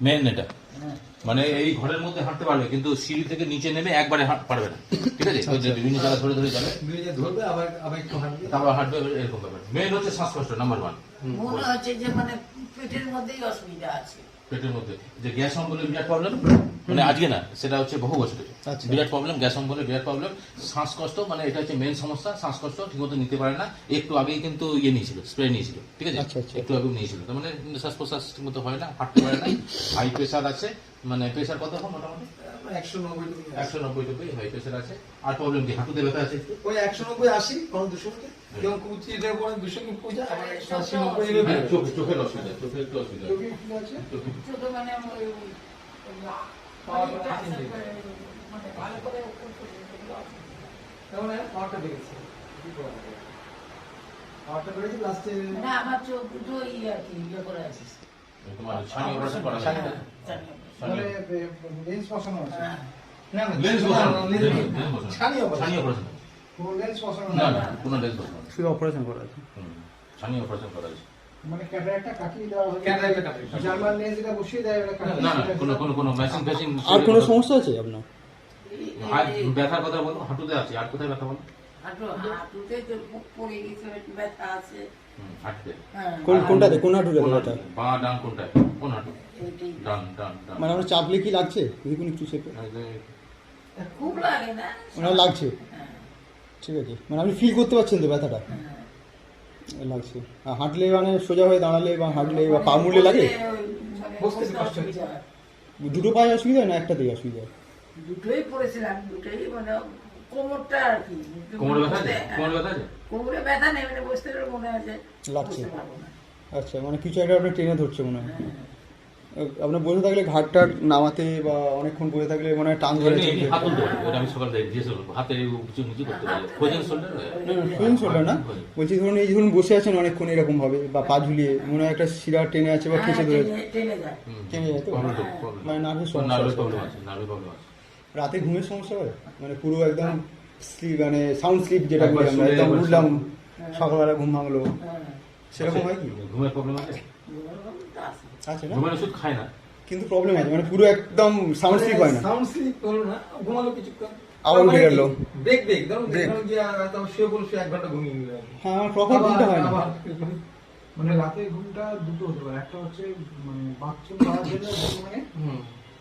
Main এটা মানে এই ঘরের মধ্যে হাঁটতে পারবে কিন্তু সিঁড়ি থেকে নিচে নেমে একবারে পারবে না, ঠিক আছে? ওই যে বিভিন্ন জায়গা ধরে ধরে যাবে, ধরবে আবার আবার একটু হাঁটবে, তারপর হাঁটবে, এরকম ব্যাপার। মেন হচ্ছে শ্বাসকষ্ট নাম্বার 1। মনে হচ্ছে যে মানে পেটের মধ্যেই অসুবিধা আছে, পেটের মধ্যে যে গ্যাস অম্বলের বিরাট প্রবলেম, মানে আজকে না, সেটা হচ্ছে বহু বছরের বিরাট প্রবলেম। গ্যাস অম্বলের বিরাট প্রবলেম, শ্বাসকষ্ট, মানে এটা হচ্ছে মেন সমস্যা। শ্বাসকষ্ট ঠিকমতো নিতে পারে না। একটু আগেই কিন্তু ইয়ে নিয়েছিল, স্প্রে নিয়েছিল, ঠিক আছে? একটু আগে নিয়েছিল, তার মানে শ্বাস প্রশ্বাস ঠিকমতো হয় না, হাঁটতে পারে না। হাই প্রেশার আছে, মানে প্রেশার কত এখন মোটামুটি 190 হাই প্রেশার আছে। আর প্রবলেম কি হাঁটুতে ব্যথা আছে একটু, ওই 190-80 কোন 200 কেউ কুচিতে পড়ে 200 কি পূজা আবার 180-90 চোখের অসুবিধা, চোখের একটু অসুবিধা আছে। ছোট মানে ওই মানে ভালো করে তাহলে পাওয়ারটা বেড়েছে, পাওয়ারটা বেড়েছে লাস্টে না আমার চোখ দুটো আর কি ইয়ে করে আছে, তোমার ছানি অপারেশন করা আছে, মানে লেন্স বসানো আছে। না না লেন্স বসানো, ছানি ছানি অপারেশন, কোন লেন্স বসানো না না কোনো লেন্স বসানো, শুধু অপারেশন করা আছে। ছানি অপারেশন করা আছে। মানে ক্যাটারাক্টটা কাটিয়ে দেওয়া হয়, ক্যাটারাক্টটা কাটিয়ে জার্মান লেন্স এটা বসিয়ে দেয়, এটা কাটিয়ে না না কোনো মেশিন ফেশিন। আর কোনো সমস্যা আছে আপনার? ব্যথার কথা বলো, হাঁটুতে আছে, আর কোথায় ব্যথা বলো? হাঁটুতে তো পড়ে গেছে, একটু ব্যথা আছে। হাঁটতে কোনটাতে, কোন হাঁটুতে ব্যথা? বাঁ ডান কোনটায়? কোন হাঁটু? ডান ডান ডান। মানে আমরা চাপলে কি লাগছে? দেখুন একটু চেপে। খুব লাগে না, মানে লাগছে, ঠিক আছে, মানে আপনি ফিল করতে পারছেন তো ব্যথাটা? লাগছে। আর হাঁটলে মানে সোজা হয়ে দাঁড়ালে বা হাঁটলে বা পা মুড়লে লাগে? বসতে কষ্ট হচ্ছে। দুটো পায়ে অসুবিধা হয় না একটাতেই অসুবিধা? দুটোই পড়েছিলাম, দুটোই মানে কোমরটা আর কি। কোমরে ব্যথা আছে? কোমরে ব্যথা আছে? কোমরে ব্যথা নেই, মানে বসতে গেলে মনে হয় যে লাগছে। বসতে পারবো না। আচ্ছা, মানে কিছু একটা আপনার টেনে ধরছে মনে হয়। আপনার বসে থাকলে ঘাটটা নামাতে বা অনেকক্ষণ বসে থাকলে মনে হয় টান ধরে। হাত তুলতে পারি, ওটা আমি সকাল থেকে জিজ্ঞেস করবো, হাতে উঁচু নিচু করতে পারি। Frozen shoulder? ফ্রোজেন শোল্ডার না, বলছি ধরুন এই ধরুন বসে আছেন অনেকক্ষণ এরকম ভাবে বা পা ঝুলিয়ে মনে হয় একটা শিরা টেনে আছে বা খেঁচে ধরে টেনে যায়। টেনে যায় তো, মানে নার্ভের নার্ভের সমস্যা প্রবলেম আছে, নার্ভের প্রবলেম আছে। রাতে ঘুমের সমস্যা হয়, মানে পুরো একদম স্লিপ, মানে সাউন্ড স্লিপ যেটা বলি আমরা, একদম উঠলাম সকালবেলা ঘুম ভাঙলো, সেরকম হয় কি? ঘুমের প্রবলেম আছে? আছে না, ঘুমের ওষুধ খায় না কিন্তু প্রবলেম আছে, মানে পুরো একদম সাউন্ড স্লিপ হয় না, সাউন্ড স্লিপ হলো না, ঘুমালো কিছুক্ষণ আবার উঠে গেল। ব্রেক ধরুন যে তাও শুয়ে বলছে 1 ঘন্টা ঘুমিয়ে নিল। হ্যাঁ, আমার প্রপার ঘুমটা হয় না। মানে রাতে ঘুমটা দুটো হতে পারে, একটা হচ্ছে মানে বাথরুম যাওয়ার জন্য মানে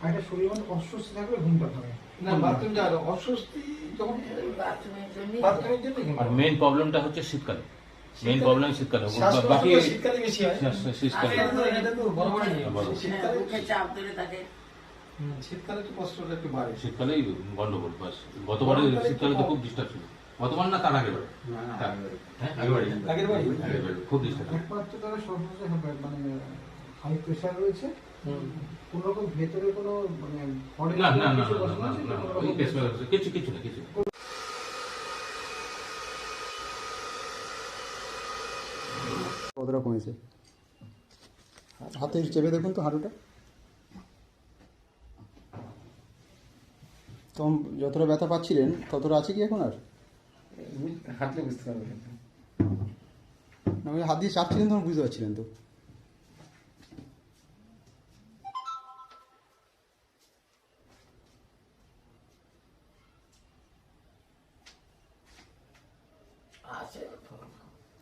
একটা শরীর মধ্যে অস্বস্তি থাকলে ঘুমটা ভাঙে না, বাথরুম যাওয়ার অস্বস্তি যখন বাথরুমের জন্য। আর মেইন প্রবলেমটা হচ্ছে শীতকালে, মেইন প্রবলেম শীতকালে। বাকি শীতকালে বেশি হয়, শীতকালে এটা তো বড় শীতকালে চাপ ধরে থাকে, শীতকালে একটু কষ্টটা একটু বাড়ে, শীতকালেই গন্ডগোল। বাস গতবারে শীতকালে তো খুব ডিস্টার্ব ছিল। গতবার না তার আগের বার? আগের বার খুব ডিস্টার্ব। একমাত্র তারা সমস্যা হবে মানে হাই প্রেসার রয়েছে, কোনো রকম ভেতরে কোনো মানে না না না কিছু কিছু না কিছু। কতটা কমেছে? হাতে চেপে দেখুন তো হাঁটুটা, তখন যতটা ব্যথা পাচ্ছিলেন ততটা আছে কি এখন আর? হাঁটলে বুঝতে পারবে না, ওই হাত দিয়ে চাপছিলেন তখন বুঝতে পারছিলেন তো?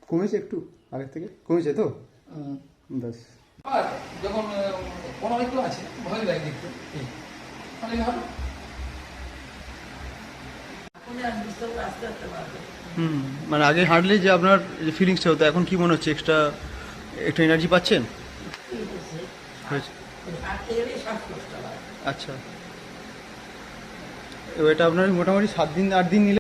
কমেছে একটু আগের থেকে? কমেছে তো? ব্যাস। আর যখন অনেকগুলো আছে ভালো লাগে দেখতে, অনেক ভালো। আস্তে আস্তে বাড়বে। মানে আগে হাঁটলে যে আপনার যে ফিলিংসটা হতো, এখন কি মনে হচ্ছে? এক্সট্রা একটু এনার্জি পাচ্ছেন? আচ্ছা, এটা আপনার মোটামুটি 7 দিন 8 দিন নিলে